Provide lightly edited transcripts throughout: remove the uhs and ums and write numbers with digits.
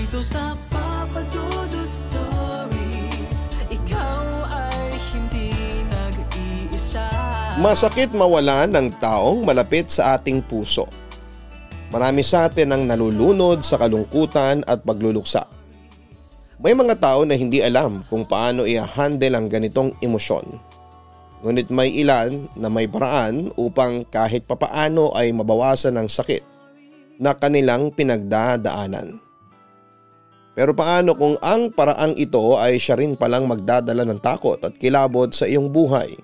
Dito sa Papa Dudut Stories, ikaw ay hindi nag-iisa. Masakit mawalan ng taong malapit sa ating puso. Marami sa atin ang nalulunod sa kalungkutan at pagluluksa. May mga tao na hindi alam kung paano i-handle ang ganitong emosyon. Ngunit may ilan na may paraan upang kahit papaano ay mabawasan ang sakit na kanilang pinagdadaanan. Pero paano kung ang paraang ito ay siya rin palang magdadala ng takot at kilabot sa iyong buhay?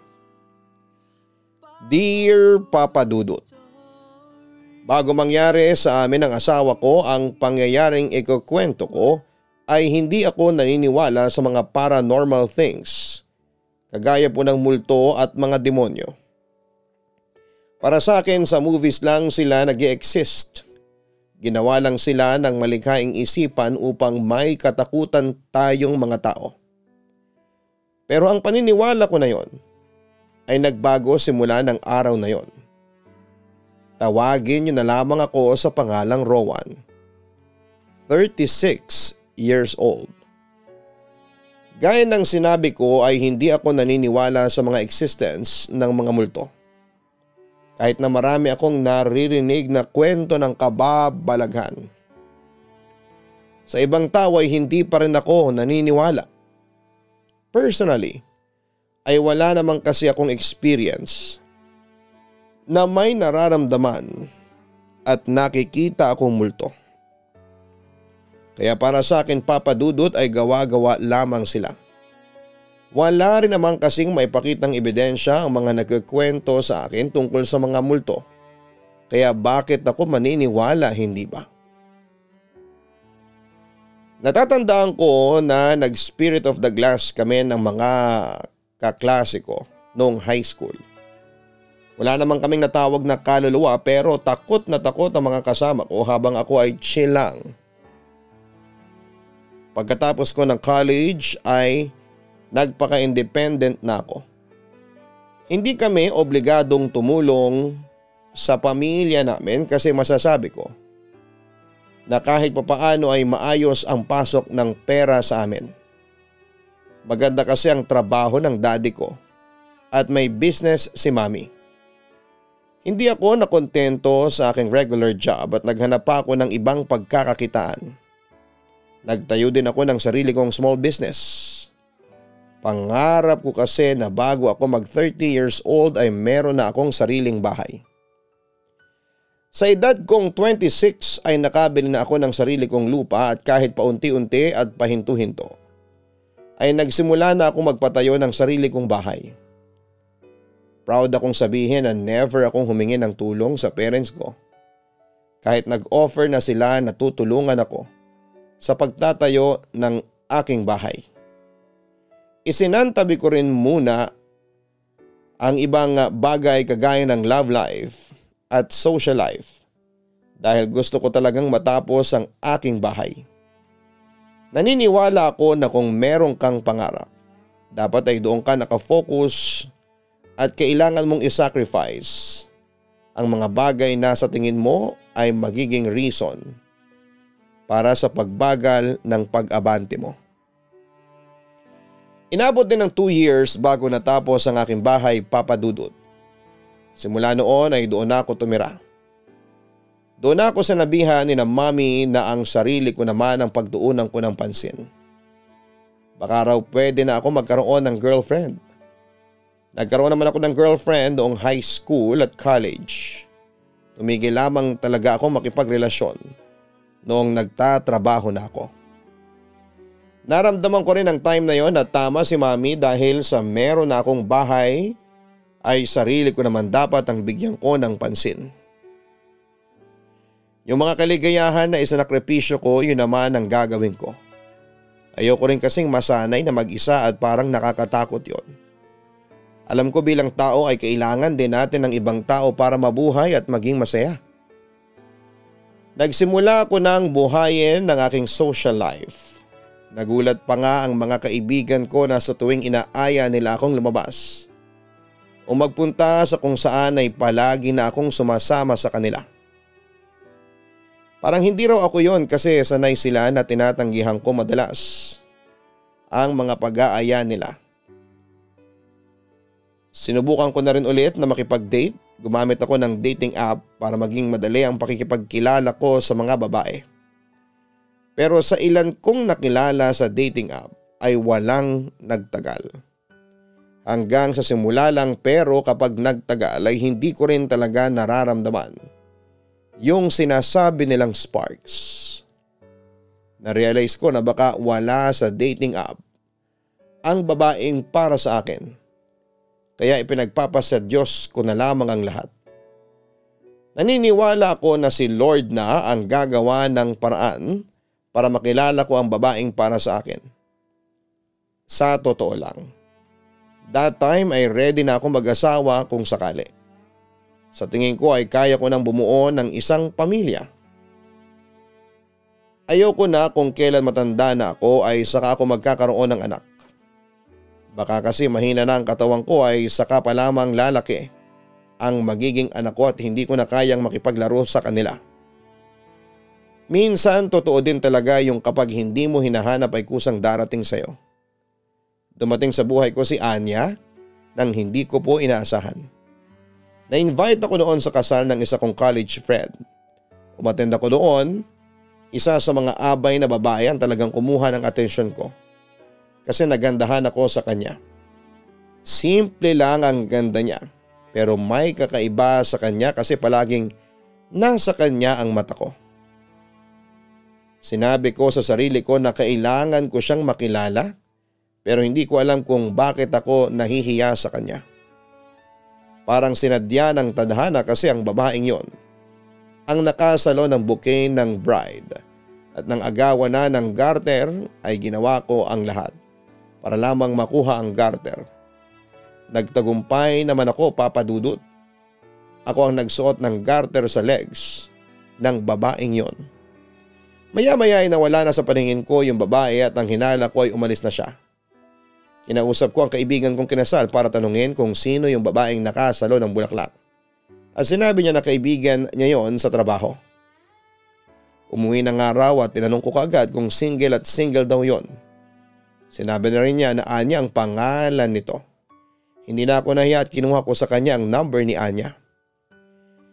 Dear Papa Dudut, bago mangyari sa amin ng asawa ko ang pangyayaring ikukwento ko, ay hindi ako naniniwala sa mga paranormal things, kagaya po ng multo at mga demonyo. Para sa akin, sa movies lang sila nag-i-exist. Ginawa lang sila ng malikhaing isipan upang may katakutan tayong mga tao. Pero ang paniniwala ko na yon ay nagbago simula ng araw na yon. Tawagin niyo na lamang ako sa pangalang Rowan. 36 years old. Gaya ng sinabi ko ay hindi ako naniniwala sa mga existence ng mga multo. Kahit na marami akong naririnig na kwento ng kababalaghan. Sa ibang tao ay hindi pa rin ako naniniwala. Personally, ay wala namang kasi akong experience na may nararamdaman at nakikita akong multo. Kaya para sa akin, Papa Dudut, ay gawa-gawa lamang sila. Wala rin naman kasing maipakitang ebidensya ang mga nagkukwento sa akin tungkol sa mga multo. Kaya bakit ako maniniwala, hindi ba? Natatandaan ko na nag-Spirit of the Glass kami ng mga kaklase ko noong high school. Wala naman kaming natawag na kaluluwa pero takot na takot ang mga kasama ko habang ako ay chill lang. Pagkatapos ko ng college ay nagpaka-independent na ako. Hindi kami obligadong tumulong sa pamilya namin kasi masasabi ko na kahit papaano ay maayos ang pasok ng pera sa amin. Maganda kasi ang trabaho ng daddy ko at may business si mami. Hindi ako nakontento sa aking regular job at naghanap pa ako ng ibang pagkakakitaan. Nagtayo din ako ng sarili kong small business. Pangarap ko kasi na bago ako mag 30 years old ay meron na akong sariling bahay. Sa edad kong 26 ay nakabili na ako ng sarili kong lupa at kahit paunti-unti at pahinto-hinto ay nagsimula na akong magpatayo ng sarili kong bahay. Proud akong sabihin na never akong humingi ng tulong sa parents ko. Kahit nag-offer na sila na tutulungan ako sa pagtatayo ng aking bahay. Isinantabi ko rin muna ang ibang bagay kagaya ng love life at social life dahil gusto ko talagang matapos ang aking bahay. Naniniwala ako na kung meron kang pangarap, dapat ay doon ka nakafocus at kailangan mong isacrifice ang mga bagay na sa tingin mo ay magiging reason para sa pagbagal ng pag-abante mo. Inabot din ng 2 years bago natapos ang aking bahay, Papa Dudut. Simula noon ay doon ako tumira. Doon ako sinabihan ni na mami na ang sarili ko naman ang pagtuunan ko ng pansin. Baka raw pwede na ako magkaroon ng girlfriend. Nagkaroon naman ako ng girlfriend noong high school at college. Tumigil lamang talaga ako makipagrelasyon noong nagtatrabaho na ako. Naramdaman ko rin ang time na yon na tama si mami dahil sa meron na akong bahay ay sarili ko naman dapat ang bigyan ko ng pansin. Yung mga kaligayahan na isinakripisyo ko, yun naman ang gagawin ko. Ayoko rin kasing masanay na mag-isa at parang nakakatakot yon. Alam ko bilang tao ay kailangan din natin ng ibang tao para mabuhay at maging masaya. Nagsimula ako ng buhayin ng aking social life. Nagulat pa nga ang mga kaibigan ko na sa tuwing inaaya nila akong lumabas o magpunta sa kung saan ay palagi na akong sumasama sa kanila. Parang hindi raw ako yon kasi sanay sila na tinatanggihan ko madalas ang mga pag-aaya nila. Sinubukan ko na rin ulit na makipag-date. Gumamit ako ng dating app para maging madali ang pakikipagkilala ko sa mga babae. Pero sa ilan kong nakilala sa dating app ay walang nagtagal. Hanggang sa simula lang, pero kapag nagtagal ay hindi ko rin talaga nararamdaman yung sinasabi nilang sparks. Na-realize ko na baka wala sa dating app ang babaeng para sa akin. Kaya ipinagpapasa Diyos ko na lamang ang lahat. Naniniwala ako na si Lord na ang gagawa ng paraan para makilala ko ang babaeng para sa akin. Sa totoo lang, that time ay ready na ako mag-asawa kung sakali. Sa tingin ko ay kaya ko nang bumuo ng isang pamilya. Ayoko na kung kailan matanda na ako ay saka ako magkakaroon ng anak. Baka kasi mahina na ang katawan ko ay saka pa lamang lalaki ang magiging anak ko at hindi ko na kayang makipaglaro sa kanila. Minsan totoo din talaga yung kapag hindi mo hinahanap ay kusang darating sa'yo. Dumating sa buhay ko si Anya nang hindi ko po inaasahan. Na-invite ako noon sa kasal ng isa kong college friend. Umattend ako doon, isa sa mga abay na babae ang talagang kumuha ng atensyon ko. Kasi nagandahan ako sa kanya. Simple lang ang ganda niya, pero may kakaiba sa kanya kasi palaging nasa kanya ang mata ko. Sinabi ko sa sarili ko na kailangan ko siyang makilala, pero hindi ko alam kung bakit ako nahihiya sa kanya. Parang sinadya ng tadhana kasi ang babaeng yon ang nakasalo ng bouquet ng bride at nang agawan na ng garter ay ginawa ko ang lahat para lamang makuha ang garter. Nagtagumpay naman ako, Papa Dudut. Ako ang nagsuot ng garter sa legs ng babaeng yon. Maya-maya ay nawala na sa paningin ko yung babae at ang hinala ko ay umalis na siya. Kinausap ko ang kaibigan kong kinasal para tanungin kung sino yung babaeng nakasalo ng bulaklak. At sinabi niya na kaibigan niya yon sa trabaho. Umuwi ng araw at tinanong ko kaagad kung single at single daw yon. Sinabi na rin niya na Anya ang pangalan nito. Hindi na ako nahiya at kinuha ko sa kanya ang number ni Anya.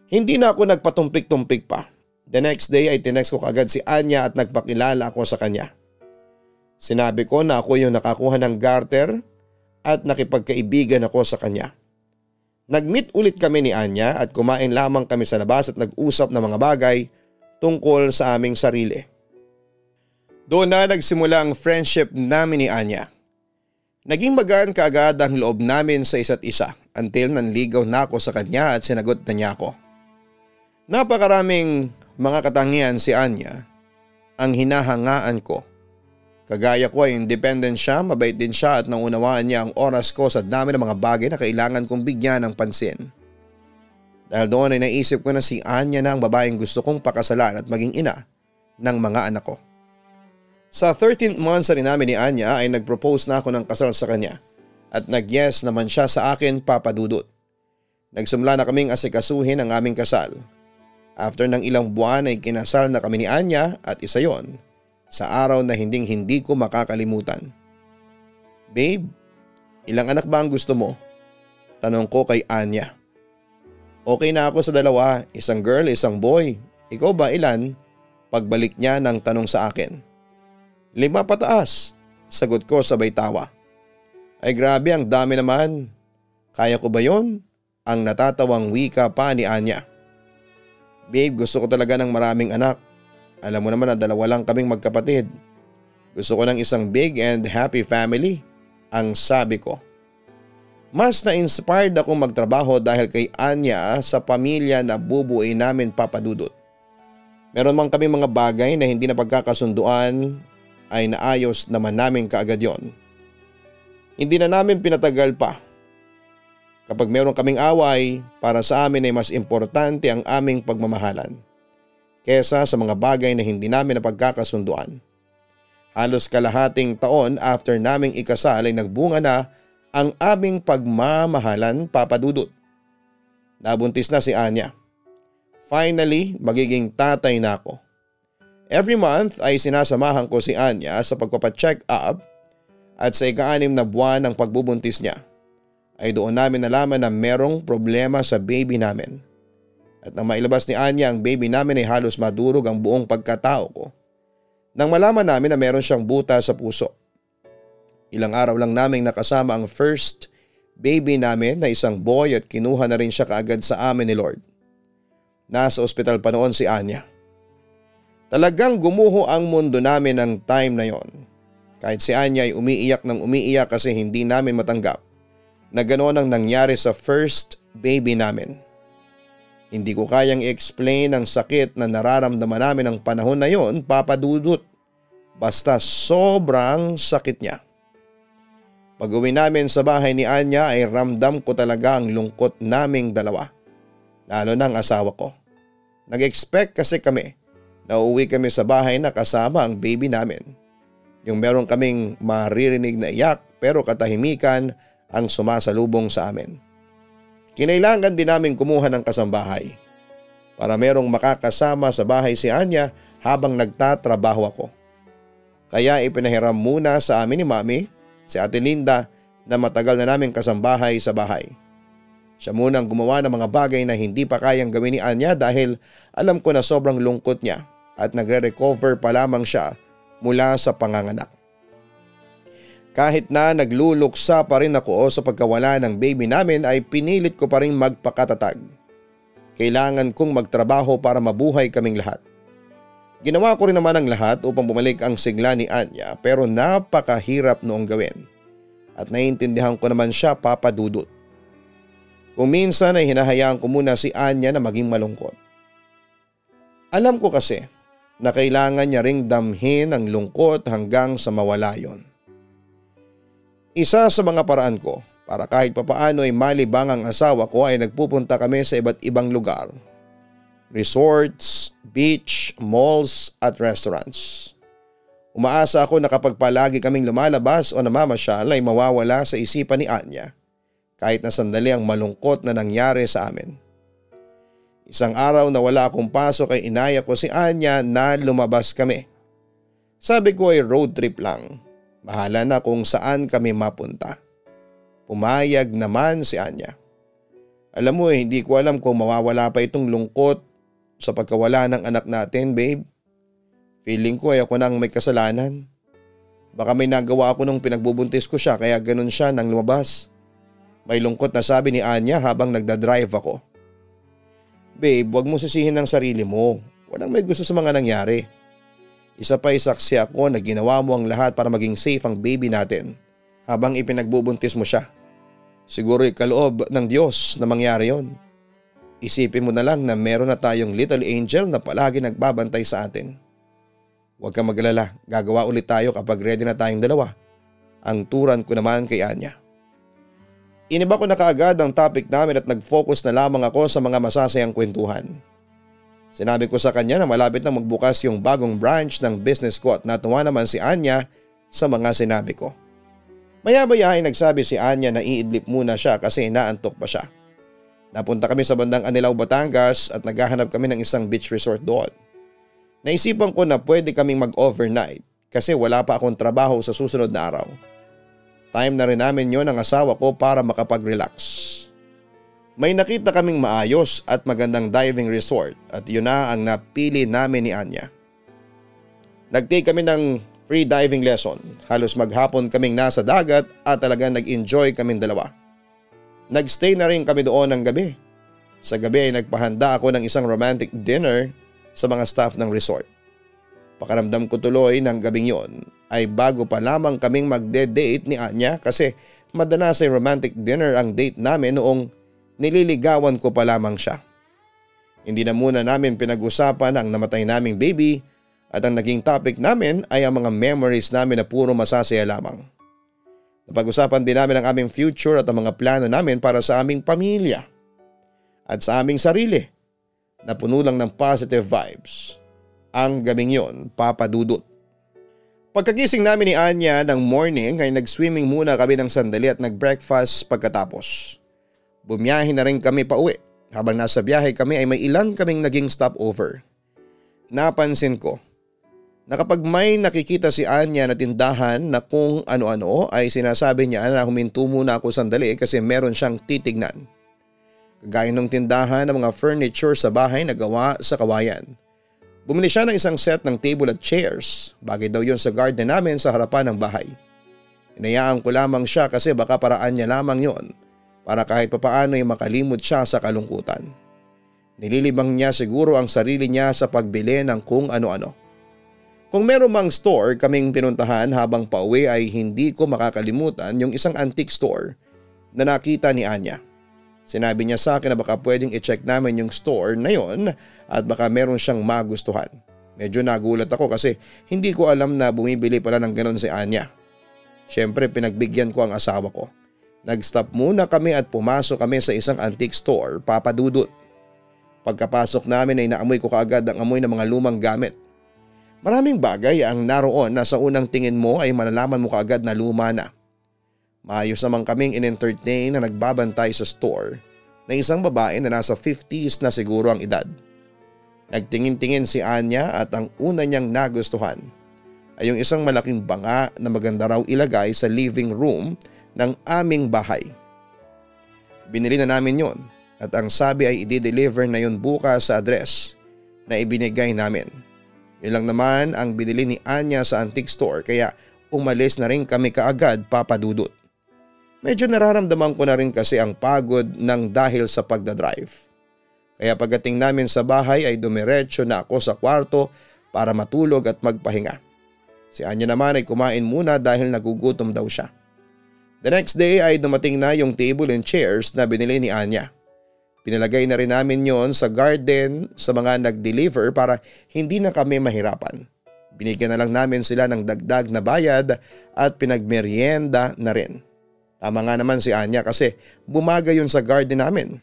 Hindi na ako nagpatumpik-tumpik pa. The next day ay tinext ko kaagad si Anya at nagpakilala ako sa kanya. Sinabi ko na ako yung nakakuha ng garter at nakipagkaibigan ako sa kanya. Nag-meet ulit kami ni Anya at kumain lamang kami sa labas at nag-usap ng mga bagay tungkol sa aming sarili. Doon na nagsimula ang friendship namin ni Anya. Naging magaan kaagad ang loob namin sa isa't isa until nanligaw na ako sa kanya at sinagot na niya ako. Napakaraming mga katangian si Anya ang hinahangaan ko. Kagaya ko ay independent siya, mabait din siya at naunawaan niya ang oras ko sa dami ng mga bagay na kailangan kong bigyan ng pansin. Dahil doon ay naisip ko na si Anya na ang babaeng gusto kong pakasalan at maging ina ng mga anak ko. Sa 13th month sa rin namin ni Anya ay nag-propose na ako ng kasal sa kanya at nag-yes naman siya sa akin, Papa Dudut. Nagsimula na kaming asikasuhin ang aming kasal. After ng ilang buwan ay kinasal na kami ni Anya at isa yon sa araw na hindi ko makakalimutan. Babe, ilang anak ba ang gusto mo? Tanong ko kay Anya. Okay na ako sa dalawa, isang girl, isang boy. Ikaw ba ilan? Pagbalik niya ng tanong sa akin. 5 pataas, sagot ko sabay tawa. Ay grabe, ang dami naman. Kaya ko ba yon? Ang natatawang wika pa ni Anya. Babe, gusto ko talaga ng maraming anak. Alam mo naman na 2 lang kaming magkapatid. Gusto ko ng isang big and happy family, ang sabi ko. Mas na-inspired akong magtrabaho dahil kay Anya sa pamilya na bubuuin namin, Papa Dudut. Meron man kami mga bagay na hindi na pagkakasunduan ay naayos naman namin kaagad yon. Hindi na namin pinatagal pa. Kapag meron kaming away, para sa amin ay mas importante ang aming pagmamahalan kesa sa mga bagay na hindi namin napagkakasunduan. Halos kalahating taon after naming ikasal ay nagbunga na ang aming pagmamahalan, Papa Dudut. Nabuntis na si Anya. Finally, magiging tatay na ako. Every month ay sinasamahan ko si Anya sa pagpapacheck up at sa ika-6 na buwan ng pagbubuntis niya ay doon namin nalaman na merong problema sa baby namin. At nang mailabas ni Anya ang baby namin ay halos madurog ang buong pagkatao ko. Nang malaman namin na meron siyang buta sa puso. Ilang araw lang naming nakasama ang first baby namin na isang boy at kinuha na rin siya kaagad sa amin ni Lord. Nasa ospital pa noon si Anya. Talagang gumuho ang mundo namin ng time na yon. Kahit si Anya ay umiiyak ng umiiyak kasi hindi namin matanggap na ganoon ang nangyari sa first baby namin. Hindi ko kayang i-explain ang sakit na nararamdaman namin ng panahon na yon, Papa Dudut. Basta sobrang sakit niya. Pag-uwi namin sa bahay ni Anya ay ramdam ko talaga ang lungkot naming dalawa. Lalo na ang asawa ko. Nag-expect kasi kami na uuwi kami sa bahay na kasama ang baby namin. Yung meron kaming maririnig na iyak pero katahimikan ang sumasalubong sa amin. Kinailangan din namin kumuha ng kasambahay para merong makakasama sa bahay si Anya habang nagtatrabaho ako. Kaya ipinahiram muna sa amin ni Mami, si Ate Linda na matagal na naming kasambahay sa bahay. Siya muna ang gumawa ng mga bagay na hindi pa kayang gawin ni Anya dahil alam ko na sobrang lungkot niya at nagre-recover pa lamang siya mula sa panganganak. Kahit na nagluluksa pa rin ako sa pagkawala ng baby namin ay pinilit ko pa rin magpakatatag. Kailangan kong magtrabaho para mabuhay kaming lahat. Ginawa ko rin naman ang lahat upang bumalik ang sigla ni Anya pero napakahirap noong gawin. At naiintindihan ko naman siya, Papa Dudut. Kung minsan ay hinahayaan ko muna si Anya na maging malungkot. Alam ko kasi na kailangan niya ring damhin ang lungkot hanggang sa mawala yon. Isa sa mga paraan ko para kahit papaano ay malibang ang asawa ko ay nagpupunta kami sa iba't ibang lugar. Resorts, beach, malls at restaurants. Umaasa ako na kapag palagi kaming lumalabas o namamasyal ay mawawala sa isipan ni Anya kahit na sandali ang malungkot na nangyari sa amin. Isang araw na wala akong pasok ay inaya ko si Anya na lumabas kami. Sabi ko ay road trip lang. Bahala na kung saan kami mapunta. Pumayag naman si Anya. Alam mo hindi ko alam kung mawawala pa itong lungkot sa pagkawala ng anak natin, babe. Feeling ko ay ako nang may kasalanan. Baka may nagawa ako nung pinagbubuntis ko siya kaya ganun siya nang lumabas. May lungkot na sabi ni Anya habang nagdadrive ako. Babe, huwag mo sisihin ang sarili mo. Walang may gusto sa mga nangyari. Isa pa saksi ako na ginawa mo ang lahat para maging safe ang baby natin habang ipinagbubuntis mo siya. Siguro kaloob ng Diyos na mangyari yon. Isipin mo na lang na meron na tayong little angel na palagi nagbabantay sa atin. Huwag kang magalala, gagawa ulit tayo kapag ready na tayong dalawa. Ang turan ko naman kay Anya. Iniba ko na kaagad ang topic namin at nag-focus na lamang ako sa mga masasayang kwentuhan. Sinabi ko sa kanya na malapit na magbukas yung bagong branch ng business ko at natuwa naman si Anya sa mga sinabi ko. Maya-maya ay nagsabi si Anya na iidlip muna siya kasi inaantok pa siya. Napunta kami sa bandang Anilao, Batangas at naghahanap kami ng isang beach resort doon. Naisipan ko na pwede kaming mag-overnight kasi wala pa akong trabaho sa susunod na araw. Time na rin namin yon ng asawa ko para makapag-relax. May nakita kaming maayos at magandang diving resort at yun na ang napili namin ni Anya. Nag-take kami ng free diving lesson. Halos maghapon kaming nasa dagat at talagang nag-enjoy kaming dalawa. Nag-stay na rin kami doon ng gabi. Sa gabi ay nagpahanda ako ng isang romantic dinner sa mga staff ng resort. Pakaramdam ko tuloy ng gabing yon ay bago pa lamang kaming magde-date ni Anya kasi madalas ay romantic dinner ang date namin noong nililigawan ko pa lamang siya. Hindi na muna namin pinag-usapan ang namatay naming baby at ang naging topic namin ay ang mga memories namin na puro masasaya lamang. Napag-usapan din namin ang aming future at ang mga plano namin para sa aming pamilya at sa aming sarili na puno lang ng positive vibes. Ang gabing yon, Papa Dudut. Pagkagising namin ni Anya ng morning ay nag-swimming muna kami ng sandali at nag-breakfast pagkatapos. Bumiyahe na rin kami pa uwi. Habang nasa biyahe kami ay may ilan kaming naging stopover. Napansin ko na kapag may nakikita si Anya na tindahan na kung ano-ano ay sinasabi niya na huminto muna ako sandali kasi meron siyang titignan. Kagaya ng tindahan ng mga furniture sa bahay na gawa sa kawayan. Bumili siya ng isang set ng table at chairs. Bagay daw yun sa garden namin sa harapan ng bahay. Inayaan ko lamang siya kasi baka paraan niya lamang yon para kahit papaano ay makalimot siya sa kalungkutan. Nililibang niya siguro ang sarili niya sa pagbili ng kung ano-ano. Kung meron mang store kaming pinuntahan habang pauwi ay hindi ko makakalimutan yung isang antique store na nakita ni Anya. Sinabi niya sa akin na baka pwedeng i-check namin yung store na yon at baka meron siyang magustuhan. Medyo nagulat ako kasi hindi ko alam na bumibili pala ng ganon si Anya. Siyempre pinagbigyan ko ang asawa ko. Nag-stop muna kami at pumasok kami sa isang antique store, Papa Dudut. Pagkapasok namin ay naamoy ko kaagad ang amoy ng mga lumang gamit. Maraming bagay ang naroon na sa unang tingin mo ay malalaman mo kaagad na luma na. Maayos naman kaming in-entertain na nagbabantay sa store na isang babae na nasa 50s na siguro ang edad. Nagtingin-tingin si Anya at ang una niyang nagustuhan ay yung isang malaking banga na maganda raw ilagay sa living room ng aming bahay. Binili na namin yon at ang sabi ay i-deliver na yon bukas sa address na ibinigay namin. Yun lang naman ang binili ni Anya sa antique store kaya umalis na rin kami kaagad, Papa Dudut. Medyo nararamdaman ko na rin kasi ang pagod ng dahil sa pagdadrive. Kaya pagdating namin sa bahay ay dumiretso na ako sa kwarto para matulog at magpahinga. Si Anya naman ay kumain muna dahil nagugutom daw siya. The next day ay dumating na yung table and chairs na binili ni Anya. Pinalagay na rin namin yon sa garden sa mga nag-deliver para hindi na kami mahirapan. Binigyan na lang namin sila ng dagdag na bayad at pinagmeryenda na rin. Tama nga naman si Anya kasi bumaga yun sa garden namin.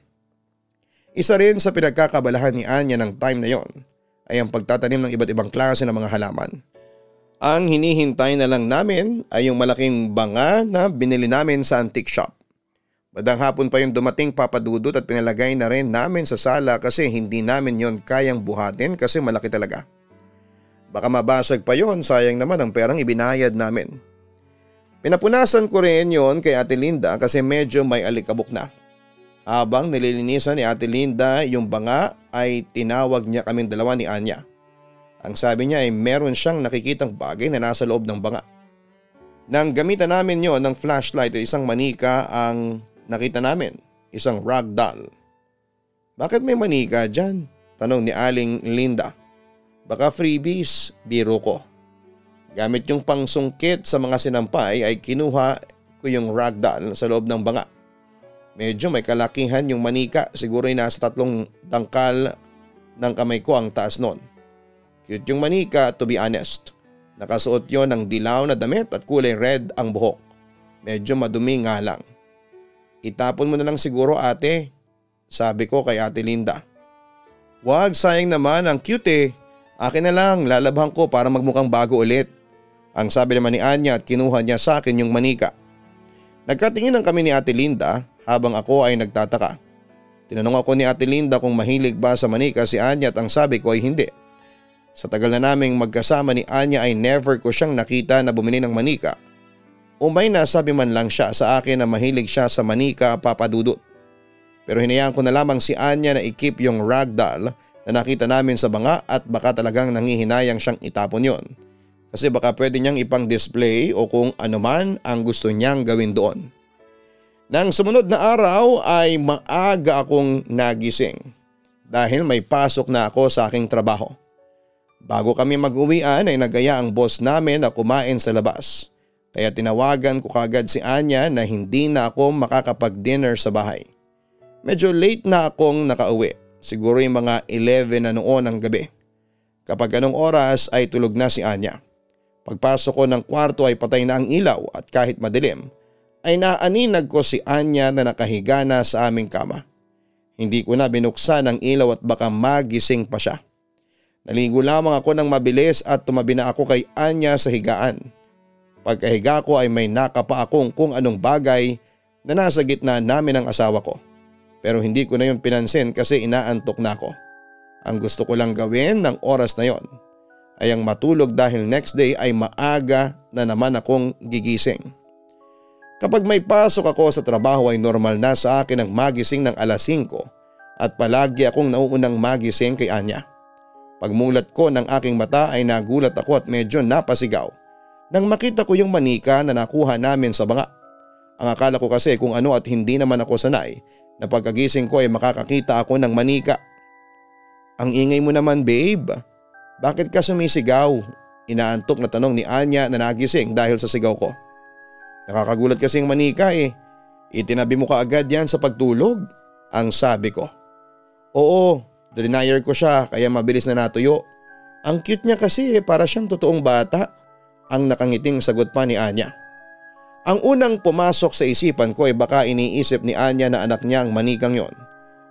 Isa rin sa pinagkakabalahan ni Anya ng time na yon ay ang pagtatanim ng iba't ibang klase ng mga halaman. Ang hinihintay na lang namin ay yung malaking banga na binili namin sa antique shop. Badang hapon pa yung dumating, Papa Dudut, at pinalagay na rin namin sa sala kasi hindi namin yon kayang buhatin kasi malaki talaga. Baka mabasag pa yon, sayang naman ang perang ibinayad namin. Pinapunasan ko rin yon kay Ate Linda kasi medyo may alikabok na. Habang nililinisan ni Ate Linda yung banga ay tinawag niya kaming dalawa ni Anya. Ang sabi niya ay meron siyang nakikitang bagay na nasa loob ng banga. Nang gamitan namin yon ng flashlight ay isang manika ang nakita namin, isang rag doll. Bakit may manika dyan? Tanong ni Aling Linda. Baka freebies, biro ko. Gamit yung pangsungkit sa mga sinampay ay kinuha ko yung rag doll sa loob ng banga. Medyo may kalakihan yung manika, siguro ay nasa 3 dangkal ng kamay ko ang taas nun. Cute yung manika, to be honest. Nakasuot yon ng dilaw na damit at kulay red ang buhok. Medyo madumi nga lang. Itapon mo na lang siguro, ate, sabi ko kay Ate Linda. Wag, sayang naman, ang cute eh. Akin na lang, lalabhan ko para magmukhang bago ulit. Ang sabi naman ni Anya at kinuha niya sa akin yung manika. Nagkatinginan kami ni Ate Linda habang ako ay nagtataka. Tinanong ako ni Ate Linda kung mahilig ba sa manika si Anya at ang sabi ko ay hindi. Sa tagal na naming magkasama ni Anya ay never ko siyang nakita na bumili ng manika. O may nasabi man lang siya sa akin na mahilig siya sa manika, Papa Dudut. Pero hinayaan ko na lamang si Anya na i-keep yung rag doll na nakita namin sa banga at baka talagang nangihinayang siyang itapon yon. Kasi baka pwede niyang ipang display o kung ano man ang gusto niyang gawin doon. Nang sumunod na araw ay maaga akong nagising dahil may pasok na ako sa aking trabaho. Bago kami mag-uwian ay nagaya ang boss namin na kumain sa labas. Kaya tinawagan ko kagad si Anya na hindi na ako makakapag-dinner sa bahay. Medyo late na akong nakauwi, siguro yung mga 11 na noon ng gabi. Kapag anong oras ay tulog na si Anya. Pagpasok ko ng kwarto ay patay na ang ilaw at kahit madilim ay naaninag ko si Anya na nakahiga na sa aming kama. Hindi ko na binuksan ang ilaw at baka magising pa siya. Naligo lamang ako ng mabilis at tumabi na ako kay Anya sa higaan. Pagkahiga ko ay may nakapa akong kung anong bagay na nasa gitna namin ng asawa ko. Pero hindi ko na yun pinansin kasi inaantok na ako. Ang gusto ko lang gawin ng oras na yon ay ang matulog dahil next day ay maaga na naman akong gigising. Kapag may pasok ako sa trabaho ay normal na sa akin ang magising ng alas 5 at palagi akong nauunang magising kay Anya. Pagmulat ko ng aking mata ay nagulat ako at medyo napasigaw nang makita ko yung manika na nakuha namin sa banga. Ang akala ko kasi kung ano at hindi naman ako sanay na pagkagising ko ay makakakita ako ng manika. Ang ingay mo naman babe, bakit ka sumisigaw? Inaantok na tanong ni Anya na nagising dahil sa sigaw ko. Nakakagulat kasi yung manika eh. Itinabi mo kaagad yan sa pagtulog, ang sabi ko. Oo, denier ko siya kaya mabilis na natuyo. Ang cute niya kasi para siyang totoong bata, ang nakangiting sagot pa ni Anya. Ang unang pumasok sa isipan ko ay baka iniisip ni Anya na anak niya ang manikang yon.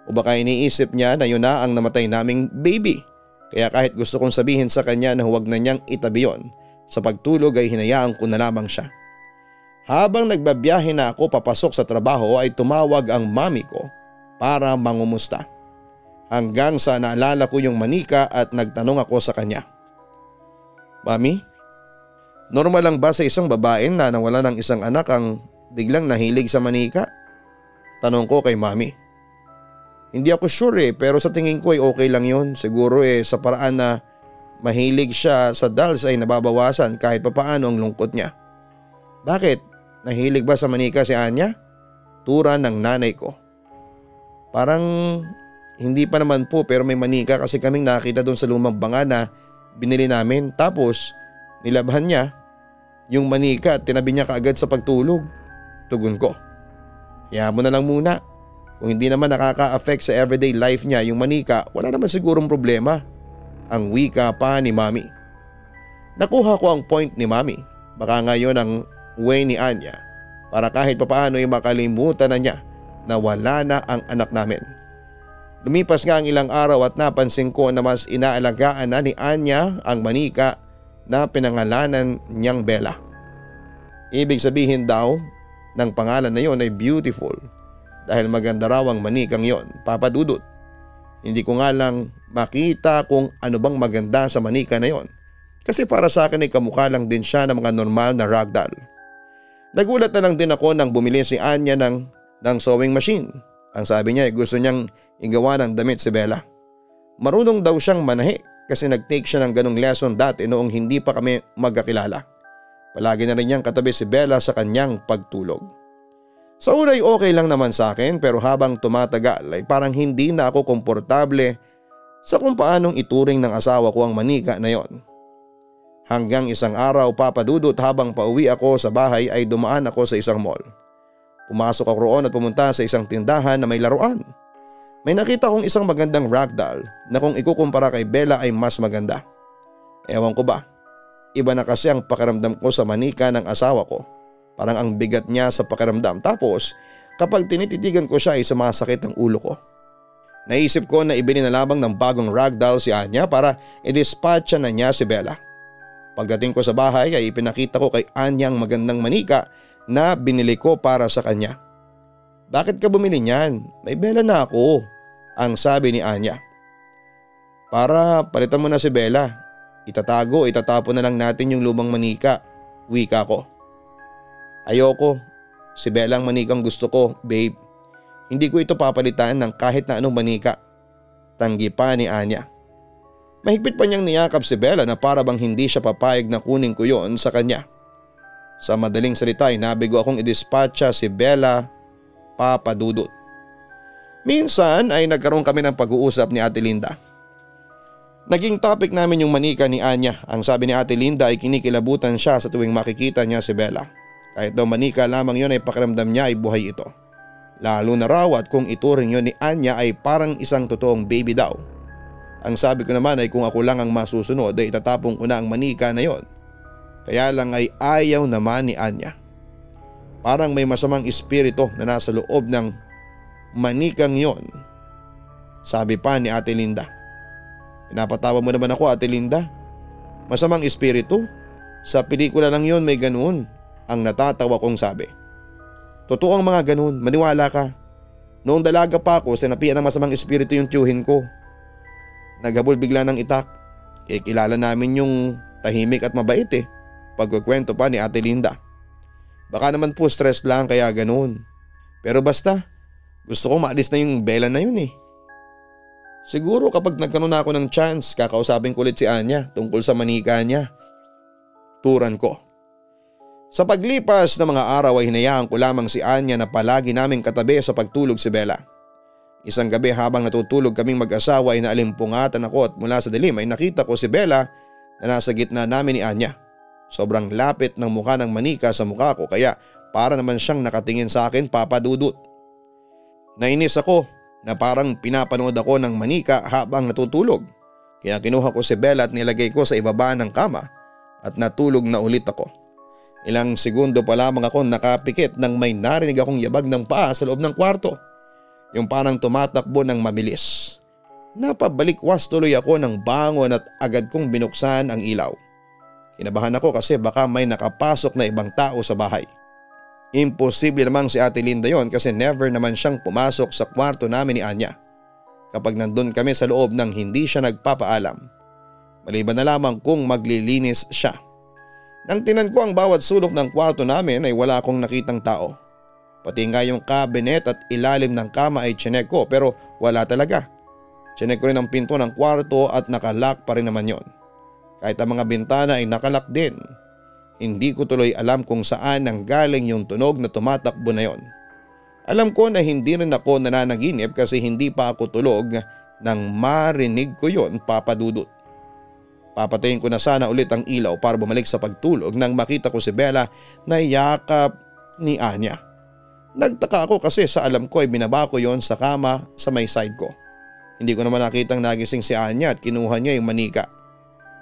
O baka iniisip niya na yun na ang namatay naming baby. Kaya kahit gusto kong sabihin sa kanya na huwag na niyang itabi yon, sa pagtulog ay hinayaan ko na lamang siya. Habang nagbabiyahe na ako papasok sa trabaho ay tumawag ang mami ko para mangumusta. Hanggang sa naalala ko yung manika at nagtanong ako sa kanya. Mami, normal lang ba sa isang babae na nawala ng isang anak ang biglang nahilig sa manika? Tanong ko kay mami. Hindi ako sure pero sa tingin ko ay okay lang yun. Siguro sa paraan na mahilig siya sa dolls ay nababawasan kahit papaano ang lungkot niya. Bakit? Nahilig ba sa manika si Anya? Tura ng nanay ko. Parang hindi pa naman po pero may manika kasi kaming nakita doon sa lumang banga na binili namin. Tapos nilabhan niya yung manika at tinabi niya kaagad sa pagtulog. Tugon ko. Hayaan mo na lang muna. Kung hindi naman nakaka-affect sa everyday life niya yung manika, wala naman sigurong problema. Ang wika pa ni mami. Nakuha ko ang point ni mami. Baka ngayon ang way ni Anya para kahit papaano ay makalimutan na niya na wala na ang anak namin. Lumipas nga ang ilang araw at napansin ko na mas inaalagaan na ni Anya ang manika na pinangalanan niyang Bella. Ibig sabihin daw ng pangalan na yon ay beautiful dahil maganda raw ang manikang yon, Papa Dudut. Hindi ko nga lang makita kung ano bang maganda sa manika na yon kasi para sa akin ay kamukha lang din siya ng mga normal na ragdoll. Nagulat na lang din ako nang bumili si Anya ng sewing machine. Ang sabi niya ay gusto niyang igawa ng damit si Bella. Marunong daw siyang manahi kasi nag-take siya ng ganong lesson dati noong hindi pa kami magkakilala. Palagi na rin niyang katabi si Bella sa kanyang pagtulog. Sa una ay okay lang naman sa akin pero habang tumatagal ay parang hindi na ako komportable sa kung paanong ituring ng asawa ko ang manika na yon. Hanggang isang araw Papa Dudut habang pauwi ako sa bahay ay dumaan ako sa isang mall. Pumasok ako roon at pumunta sa isang tindahan na may laruan. May nakita kong isang magandang ragdoll na kung ikukumpara kay Bella ay mas maganda. Ewan ko ba, iba na kasi ang pakiramdam ko sa manika ng asawa ko. Parang ang bigat niya sa pakiramdam tapos kapag tinititigan ko siya ay sumasakit ang ulo ko. Naisip ko na ibili na lamang ng bagong ragdoll si Anya para i-dispatcha na niya si Bella. Pagdating ko sa bahay ay ipinakita ko kay Anya ang magandang manika na binili ko para sa kanya. Bakit ka bumili niyan? May Bella na ako, ang sabi ni Anya. Para palitan mo na si Bella. Itatapon na lang natin yung lumang manika, wika ko. Ayoko, si Bella ang manikang gusto ko, babe. Hindi ko ito papalitan ng kahit na anong manika. Tanggi pa ni Anya. Mahigpit pa niyang niyakap si Bella na para bang hindi siya papayag na kunin ko yon sa kanya. Sa madaling salita ay nabigo akong i-dispatcha si Bella, Papa Dudut. Minsan ay nagkaroon kami ng pag-uusap ni Ate Linda. Naging topic namin yung manika ni Anya. Ang sabi ni Ate Linda ay kinikilabutan siya sa tuwing makikita niya si Bella. Kahit daw manika lamang yon ay pakiramdam niya ay buhay ito. Lalo na raw at kung ituring yon ni Anya ay parang isang totoong baby daw. Ang sabi ko naman ay kung ako lang ang masusunod ay itatapong ko na ang manika na yon. Kaya lang ay ayaw naman ni Anya. Parang may masamang espiritu na nasa loob ng manikang yon. Sabi pa ni Ate Linda. Pinapatawa mo naman ako Ate Linda. Masamang espiritu? Sa pelikula lang yon may ganoon, ang natatawa kong sabi. Totoo ang mga ganoon, maniwala ka. Noong dalaga pa ako, sinapian ng masamang espiritu yung tiyuhin ko. Naghabol bigla ng itak. Kilala namin yung tahimik at mabait pagkukwento pa ni Ate Linda. Baka naman po stress lang kaya ganoon. Pero basta, gusto ko maalis na yung Bella na yun Siguro kapag nagkaroon na ako ng chance, kakausapin ko ulit si Anya tungkol sa manika niya. Turan ko. Sa paglipas ng mga araw ay hinayaan ko lamang si Anya na palagi naming katabi sa pagtulog si Bella. Isang gabi habang natutulog kaming mag-asawa ay naalimpungatan ako at mula sa dilim ay nakita ko si Bella na nasa gitna namin ni Anya. Sobrang lapit ng mukha ng manika sa mukha ko kaya para naman siyang nakatingin sa akin, Papa Dudut. Nainis ako na parang pinapanood ako ng manika habang natutulog. Kaya kinuha ko si Bella at nilagay ko sa ibaba ng kama at natulog na ulit ako. Ilang segundo pa lamang ako nakapikit nang may narinig akong yabag ng paa sa loob ng kwarto. Yung parang tumatakbo ng mabilis. Napabalikwas tuloy ako ng bangon at agad kong binuksan ang ilaw. Kinabahan ako kasi baka may nakapasok na ibang tao sa bahay. Imposible namang si Ate Linda yon kasi never naman siyang pumasok sa kwarto namin ni Anya. Kapag nandun kami sa loob nang hindi siya nagpapaalam. Maliban na lamang kung maglilinis siya. Nang tinan ko ang bawat sulok ng kwarto namin ay wala akong nakitang tao. Pati nga yung cabinet at ilalim ng kama ay chinek ko pero wala talaga. Chinek ko rin ang pinto ng kwarto at nakalock pa rin naman yon. Kahit ang mga bintana ay nakalock din. Hindi ko tuloy alam kung saan nanggaling yung tunog na tumatakbo na yon. Alam ko na hindi rin ako nananaginip kasi hindi pa ako tulog nang marinig ko yon, Papa Dudut. Papatayin ko na sana ulit ang ilaw para bumalik sa pagtulog nang makita ko si Bella na yakap ni Anya. Nagtaka ako kasi sa alam ko ay binaba ko yon sa kama sa may side ko. Hindi ko naman nakitang nagising si Anya at kinuha niya yung manika.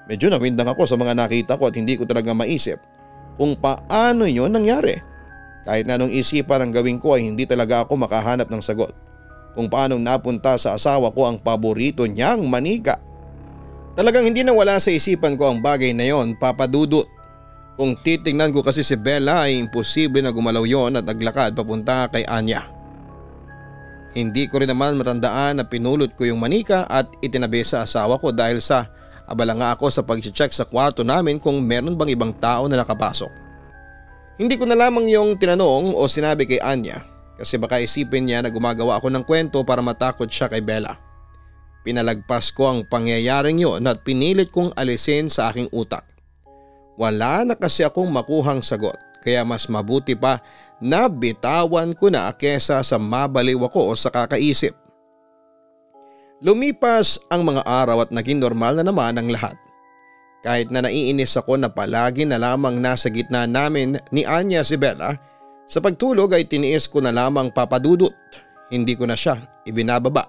Medyo nawindang ako sa mga nakita ko at hindi ko talaga maisip kung paano yon nangyari. Kahit na anong isipan ang gawin ko ay hindi talaga ako makahanap ng sagot kung paano napunta sa asawa ko ang paborito niyang manika. Talagang hindi nawala sa isipan ko ang bagay na yon, Papa Dudut. Kung titingnan ko kasi si Bella ay imposible na gumalaw yon at naglakad papunta kay Anya. Hindi ko rin naman matandaan na pinulot ko yung manika at itinabi sa asawa ko dahil sa abala nga ako sa pag-check sa kwarto namin kung meron bang ibang tao na nakapasok. Hindi ko na lamang yung tinanong o sinabi kay Anya kasi baka isipin niya na gumagawa ako ng kwento para matakot siya kay Bella. Pinalagpas ko ang pangyayaring yon at pinilit kong alisin sa aking utak. Wala na kasi akong makuhang sagot kaya mas mabuti pa na bitawan ko na kesa sa mabaliw ako sa kakaisip. Lumipas ang mga araw at naging normal na naman ang lahat. Kahit na naiinis ako na palagi na lamang nasa gitna namin ni Anya si Bella, sa pagtulog ay tiniis ko na lamang, Papa Dudut. Hindi ko na siya ibinababa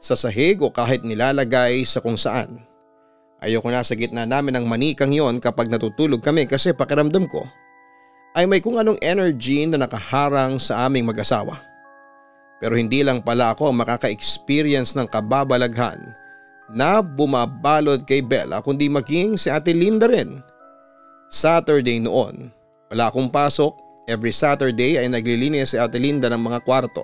sa sahig o kahit nilalagay sa kung saan. Ayoko na sa gitna namin ng manikang yon kapag natutulog kami kasi pakiramdam ko ay may kung anong energy na nakaharang sa aming mag-asawa. Pero hindi lang pala ako ang makaka-experience ng kababalaghan na bumabalot kay Bella kundi maging si Ate Linda rin. Saturday noon, wala akong pasok. Every Saturday ay naglilinis si Ate Linda ng mga kwarto.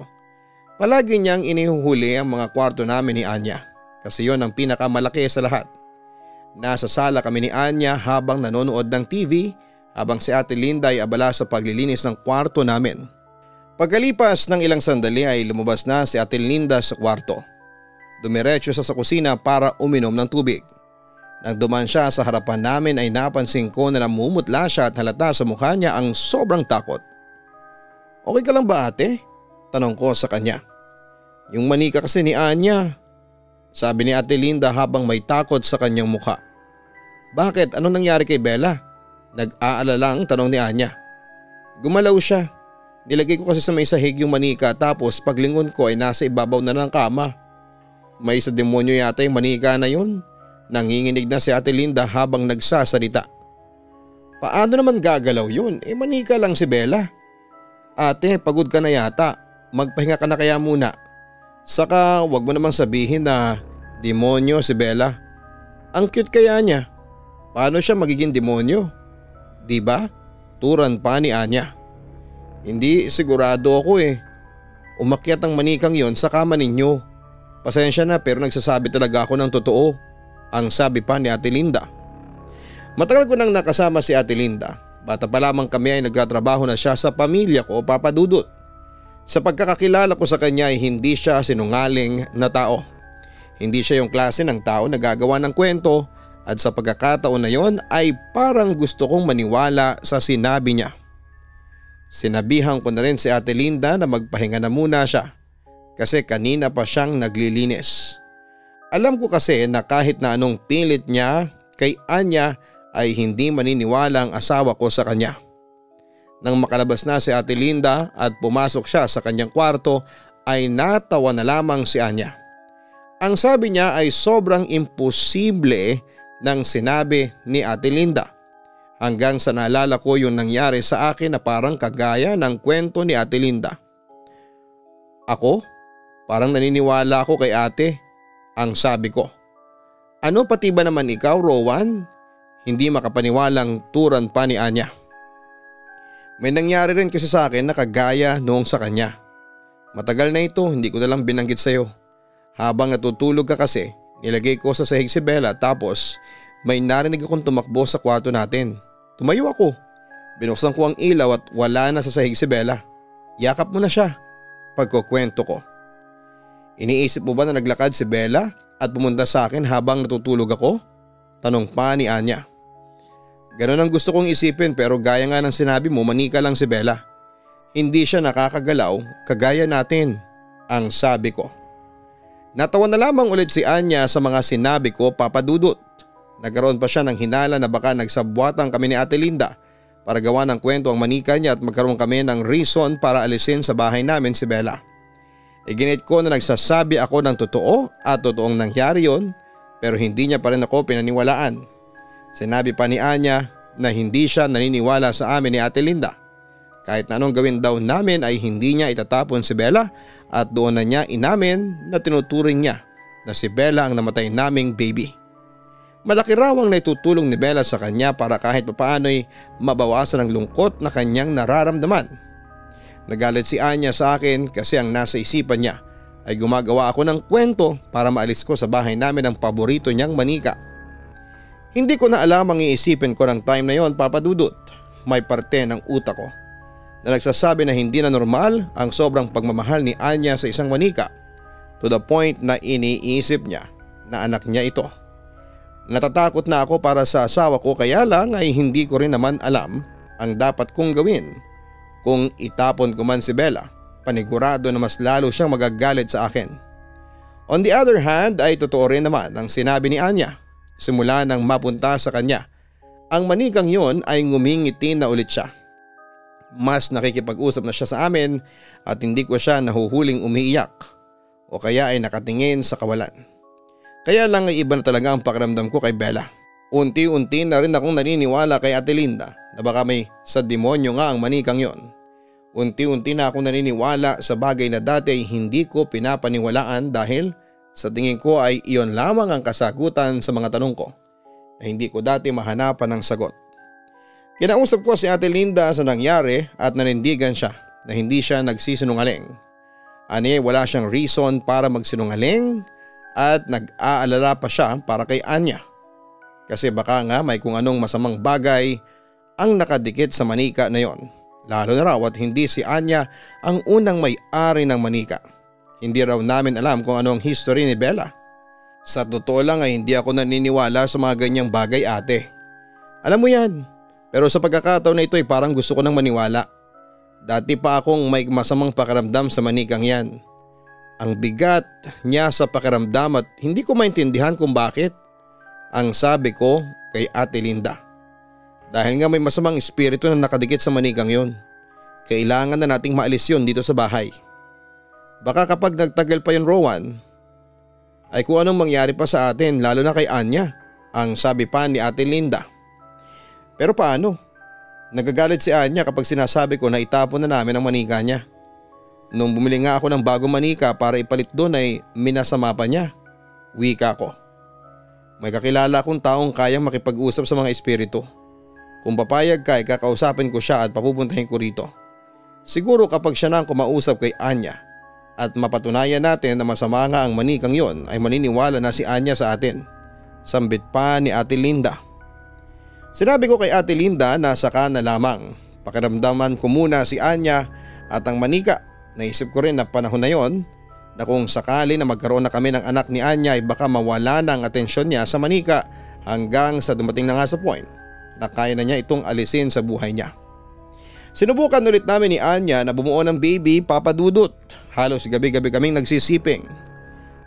Palagi niyang inihuhuli ang mga kwarto namin ni Anya kasi yon ang pinakamalaki sa lahat. Nasa sala kami ni Anya habang nanonood ng TV habang si Ate Linda ay abala sa paglilinis ng kwarto namin. Pagkalipas ng ilang sandali ay lumabas na si Ate Linda sa kwarto. Dumiretso siya sa kusina para uminom ng tubig. Nang dumaan siya sa harapan namin ay napansin ko na namumutla siya at halata sa mukha niya ang sobrang takot. "Okay ka lang ba, ate?" tanong ko sa kanya. "Yung manika kasi ni Anya," sabi ni Ate Linda habang may takot sa kanyang mukha. "Bakit? Anong nangyari kay Bella?" Nag-aalalang tanong ni Anya. "Gumalaw siya. Nilagay ko kasi sa may sahig yung manika tapos paglingon ko ay nasa ibabaw na ng kama. May sa demonyo yata yung manika na yun." Nanginginig na si Ate Linda habang nagsasalita. "Paano naman gagalaw yun? Manika lang si Bella." "Ate, pagod ka na yata. Magpahinga ka na kaya muna. Saka wag mo namang sabihin na demonyo si Bella. Ang cute kaya niya. Paano siya magiging demonyo? Diba?" Turan pa ni Anya. "Hindi sigurado ako Umakyat ang manikang yon sa kama ninyo. Pasensya na pero nagsasabi talaga ako ng totoo." ang sabi pa ni Ate Linda. Matagal ko nang nakasama si Ate Linda. Bata pa lamang kami ay nagtatrabaho na siya sa pamilya ko, Papa Dudut. Sa pagkakakilala ko sa kanya ay hindi siya sinungaling na tao. Hindi siya yung klase ng tao na gagawa ng kwento at sa pagkakataon na yon ay parang gusto kong maniwala sa sinabi niya. Sinabihan ko na rin si Ate Linda na magpahinga na muna siya kasi kanina pa siyang naglilinis. Alam ko kasi na kahit na anong pilit niya kay Anya ay hindi maniniwala ang asawa ko sa kanya. Nang makalabas na si Ate Linda at pumasok siya sa kanyang kwarto ay natawa na lamang si Anya. Ang sabi niya ay sobrang imposible ng sinabi ni Ate Linda. Hanggang sa naalala ko yung nangyari sa akin na parang kagaya ng kwento ni Ate Linda. Ako? Parang naniniwala ako kay ate, ang sabi ko. Ano pati ba naman ikaw, Rowan? Hindi makapaniwalang turan pa ni Anya. May nangyari rin kasi sa akin na kagaya noong sa kanya. Matagal na ito, hindi ko na lang binanggit sa'yo. Habang natutulog ka kasi, nilagay ko sa sahig si Bella tapos may narinig akong tumakbo sa kwarto natin. Tumayo ako. Binuksan ko ang ilaw at wala na sa sahig si Bella. Yakap mo na siya. Pagkukwento ko. Iniisip mo ba na naglakad si Bella at pumunta sa akin habang natutulog ako? Tanong pa ni Anya. Ganon ang gusto kong isipin pero gaya nga ng sinabi mo, manika lang si Bella. Hindi siya nakakagalaw kagaya natin, ang sabi ko. Natawa na lamang ulit si Anya sa mga sinabi ko, Papa Dudut. Nagkaroon pa siya ng hinala na baka nagsabwatan kami ni Ate Linda para gawa ng kwento ang manika niya at magkaroon kami ng reason para alisin sa bahay namin si Bella. Iginit ko na nagsasabi ako ng totoo at totoong nangyari yon pero hindi niya pa rin ako pinaniwalaan. Sinabi pa ni Anya na hindi siya naniniwala sa amin ni Ate Linda. Kahit na anong gawin daw namin ay hindi niya itatapon si Bella at doon na niya inamin na tinuturing niya na si Bella ang namatay naming baby. Malaki raw ang naitutulong ni Bella sa kanya para kahit papaano'y mabawasan ang lungkot na kanyang nararamdaman. Nagalit si Anya sa akin kasi ang nasa isipan niya ay gumagawa ako ng kwento para maalis ko sa bahay namin ang paborito niyang manika. Hindi ko na alam ang iisipin ko ng time na yon, Papa Dudut. May parte ng utak ko na nagsasabi na hindi na normal ang sobrang pagmamahal ni Anya sa isang manika to the point na iniisip niya na anak niya ito. Natatakot na ako para sa asawa ko kaya lang ay hindi ko rin naman alam ang dapat kong gawin. Kung itapon ko man si Bella, panigurado na mas lalo siyang magagalit sa akin. On the other hand ay totoo rin naman ang sinabi ni Anya. Simula nang mapunta sa kanya, ang manikang yon ay ngumingiti na ulit siya. Mas nakikipag-usap na siya sa amin at hindi ko siya nahuhuling umiiyak o kaya ay nakatingin sa kawalan. Kaya lang ay iba na talaga ang pakiramdam ko kay Bella. Unti-unti na rin akong naniniwala kay Ate Linda na baka may sa demonyo nga ang manikang yon. Unti-unti na akong naniniwala sa bagay na dati ay hindi ko pinapaniwalaan dahil sa tingin ko ay iyon lamang ang kasagutan sa mga tanong ko na hindi ko dati mahanapan ng sagot. Kinausap ko si Ate Linda sa nangyari at nanindigan siya na hindi siya nagsisinungaling. Ani wala siyang reason para magsinungaling at nag-aalala pa siya para kay Anya. Kasi baka nga may kung anong masamang bagay ang nakadikit sa manika na yon. Lalo na raw at hindi si Anya ang unang may-ari ng manika. Hindi raw namin alam kung ano ang history ni Bella. Sa totoo lang ay hindi ako naniniwala sa mga ganyang bagay, ate. Alam mo yan, pero sa pagkakataon na ito ay parang gusto ko nang maniwala. Dati pa akong may masamang pakiramdam sa manikang yan. Ang bigat niya sa pakiramdam at hindi ko maintindihan kung bakit. Ang sabi ko kay Ate Linda. Dahil nga may masamang espiritu na nakadikit sa manikang yon. Kailangan na nating maalis yon dito sa bahay. Baka kapag nagtagal pa yon, Rowan, ay kung anong mangyari pa sa atin lalo na kay Anya, ang sabi pa ni Ate Linda. Pero paano? Nagagalit si Anya kapag sinasabi ko na itapon na namin ang manika niya. Nung bumili nga ako ng bagong manika para ipalit doon ay minasama pa niya. Wika ko. May kakilala akong taong kayang makipag-usap sa mga espiritu. Kung papayag ka ay kakausapin ko siya at papupuntahin ko rito. Siguro kapag siya na ang kumausap kay Anya at mapatunayan natin na masama nga ang manikang yon ay maniniwala na si Anya sa atin Sambit pa ni Ate Linda. Sinabi ko kay Ate Linda na saka na lamang. Pakiramdaman ko muna si Anya at ang manika. Naisip ko rin na panahon na yon na kung sakali na magkaroon na kami ng anak ni Anya ay baka mawala na ang atensyon niya sa manika hanggang sa dumating na nga sa point na kaya na niya itong alisin sa buhay niya. Sinubukan ulit namin ni Anya na bumuo ng baby, Papa Dudut. Halos gabi-gabi kaming nagsisiping.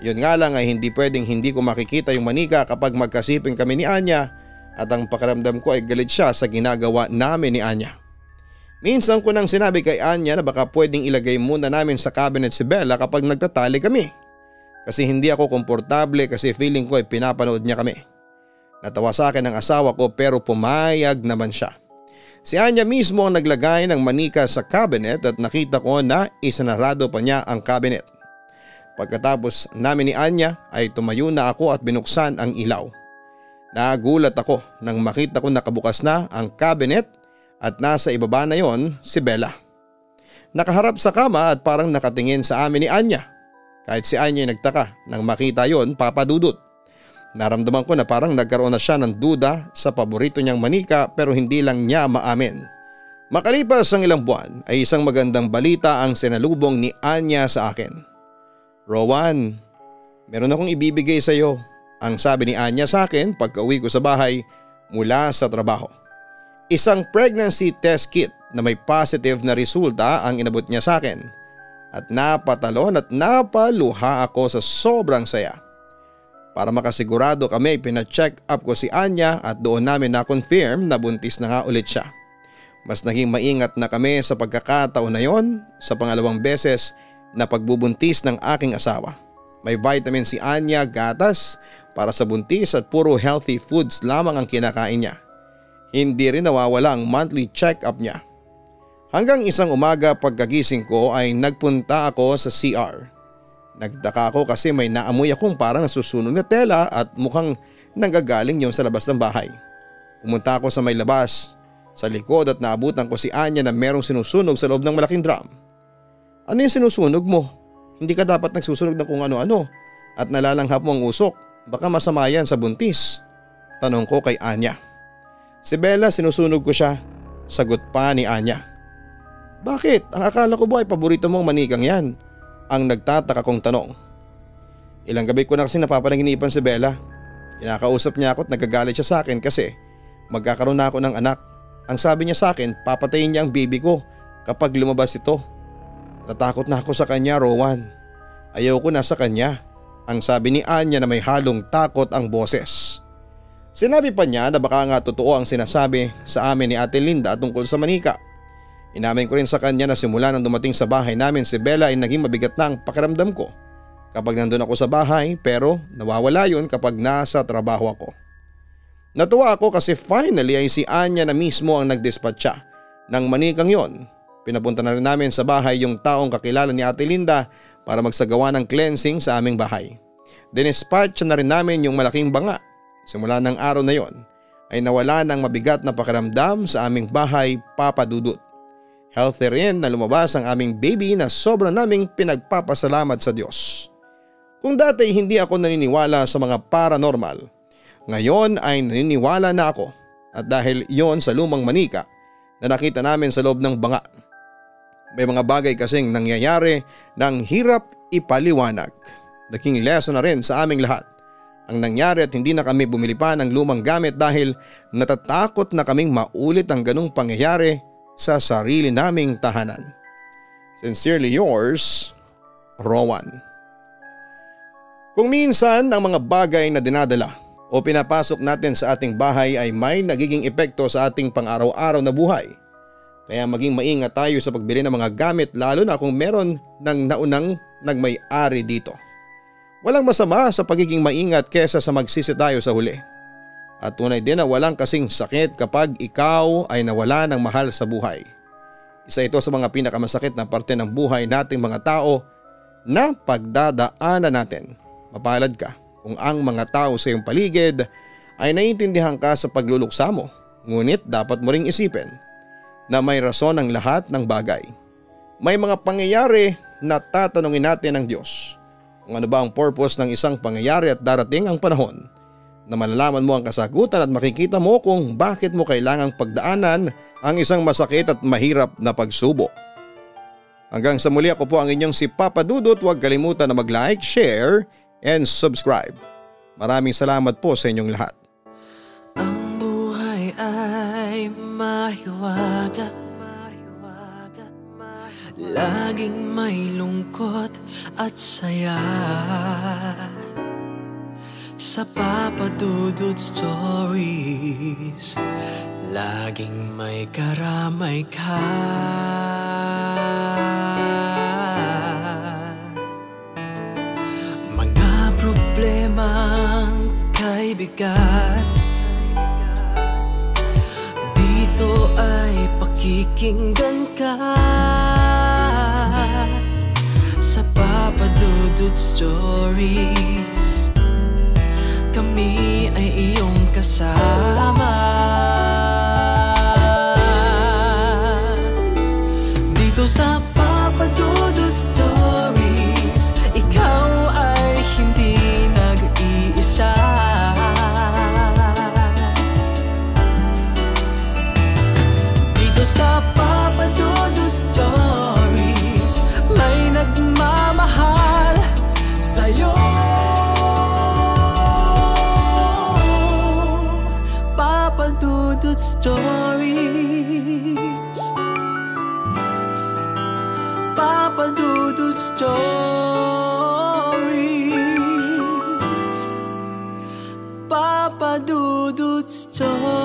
Yun nga lang ay hindi pwedeng hindi ko makikita yung manika kapag magkasiping kami ni Anya at ang pakiramdam ko ay galit siya sa ginagawa namin ni Anya. Minsan ko nang sinabi kay Anya na baka pwedeng ilagay muna namin sa cabinet si Bella kapag nagtatali kami. Kasi hindi ako komportable kasi feeling ko ay pinapanood niya kami. Natawa sa akin ang asawa ko pero pumayag naman siya. Si Anya mismo ang naglagay ng manika sa cabinet at nakita ko na isinarado pa niya ang cabinet. Pagkatapos namin ni Anya ay tumayo na ako at binuksan ang ilaw. Nagulat ako nang makita ko nakabukas na ang cabinet at nasa ibaba na yon si Bella. Nakaharap sa kama at parang nakatingin sa amin ni Anya. Kahit si Anya ay nagtaka nang makita yon, Papa Dudut. Naramdaman ko na parang nagkaroon na siya ng duda sa paborito niyang manika pero hindi lang niya maamin. Makalipas ang ilang buwan ay isang magandang balita ang sinalubong ni Anya sa akin. Rowan, meron akong ibibigay sa iyo, ang sabi ni Anya sa akin pagka-uwi ko sa bahay mula sa trabaho. Isang pregnancy test kit na may positive na resulta ang inabot niya sa akin at napatalon at napaluha ako sa sobrang saya. Para makasigurado kami pina-check up ko si Anya at doon namin na-confirm na buntis na nga ulit siya. Mas naging maingat na kami sa pagkakataon na yon sa pangalawang beses na pagbubuntis ng aking asawa. May vitamin si Anya, gatas para sa buntis at puro healthy foods lamang ang kinakain niya. Hindi rin nawawala ang monthly check-up niya. Hanggang isang umaga pagkagising ko ay nagpunta ako sa CR. Nagtaka ako kasi may naamoy akong parang nasusunog na tela at mukhang nanggagaling yon sa labas ng bahay. Pumunta ako sa may labas sa likod at naabutan ko si Anya na merong sinusunog sa loob ng malaking drum. Ano yung sinusunog mo? Hindi ka dapat nagsusunog ng kung ano-ano at nalalanghap mo ang usok. Baka masama yan sa buntis. Tanong ko kay Anya. Si Bella, sinusunog ko siya. Sagot pa ni Anya. Bakit? Ang akala ko ba ay paborito mong manikang yan? Ang nagtataka kong tanong. Ilang gabi ko na kasi napapanaginipan si Bella. Kinakausap niya ako at nagagalit siya sa akin kasi magkakaroon na ako ng anak. Ang sabi niya sa akin, papatayin niya ang baby ko kapag lumabas ito. Natakot na ako sa kanya, Rowan. Ayaw ko na sa kanya. Ang sabi ni Anya na may halong takot ang boses. Sinabi pa niya na baka nga totoo ang sinasabi sa amin ni Ate Linda tungkol sa manika. Inamin ko rin sa kanya na simula nang dumating sa bahay namin si Bella ay naging mabigat na ang pakiramdam ko kapag nandun ako sa bahay pero nawawala yun kapag nasa trabaho ako. Natuwa ako kasi finally ay si Anya na mismo ang nagdispatcha ng manikang yon. Pinapunta na rin namin sa bahay yung taong kakilala ni Ate Linda para magsagawa ng cleansing sa aming bahay. Dinispatcha na rin namin yung malaking banga. Simula ng araw na yon ay nawala ng mabigat na pakiramdam sa aming bahay, Papa Dudut. Healthy rin na lumabas ang aming baby na sobra naming pinagpapasalamat sa Diyos. Kung dati hindi ako naniniwala sa mga paranormal, ngayon ay naniniwala na ako at dahil yon sa lumang manika na nakita namin sa loob ng banga. May mga bagay kasing nangyayari ng hirap ipaliwanag. Naging lesson na rin sa aming lahat ang nangyari at hindi na kami bumili pa ng lumang gamit dahil natatakot na kaming maulit ang ganung pangyayari sa sarili naming tahanan. Sincerely yours, Rowan. Kung minsan ang mga bagay na dinadala o pinapasok natin sa ating bahay ay may nagiging epekto sa ating pang-araw-araw na buhay, kaya maging maingat tayo sa pagbili ng mga gamit lalo na kung meron ng naunang nagmay-ari dito. Walang masama sa pagiging maingat kesa sa magsisi tayo sa huli. At tunay din na walang kasing sakit kapag ikaw ay nawala ng mahal sa buhay. Isa ito sa mga pinakamasakit na parte ng buhay nating mga tao na pagdadaanan natin. Mapalad ka kung ang mga tao sa iyong paligid ay naiintindihan ka sa pagluluksa mo. Ngunit dapat mo ring isipin na may rason ang lahat ng bagay. May mga pangyayari na tatanungin natin ng Diyos kung ano ba ang purpose ng isang pangyayari at darating ang panahon na malalaman mo ang kasagutan at makikita mo kung bakit mo kailangang pagdaanan ang isang masakit at mahirap na pagsubok. Hanggang sa muli, ako po ang inyong si Papa Dudut. Huwag kalimutan na mag-like, share and subscribe. Maraming salamat po sa inyong lahat. Ang buhay ay mahiwaga, laging may lungkot at saya. Sa Papa Dudut Stories, laging may karamay ka. Mga problemang kay bigat, dito ay pakikinggan ka. Sa Papa Dudut Stories, kami ay iyong kasama. Dito sa Papa Dudut Stories, ikaw ay hindi nag-iisa. Dito sa Papa Dudut Stories, may nagmamahal sa'yo. Papa Dudut Stories, Papa Dudut Stories, Papa Dudut Stories.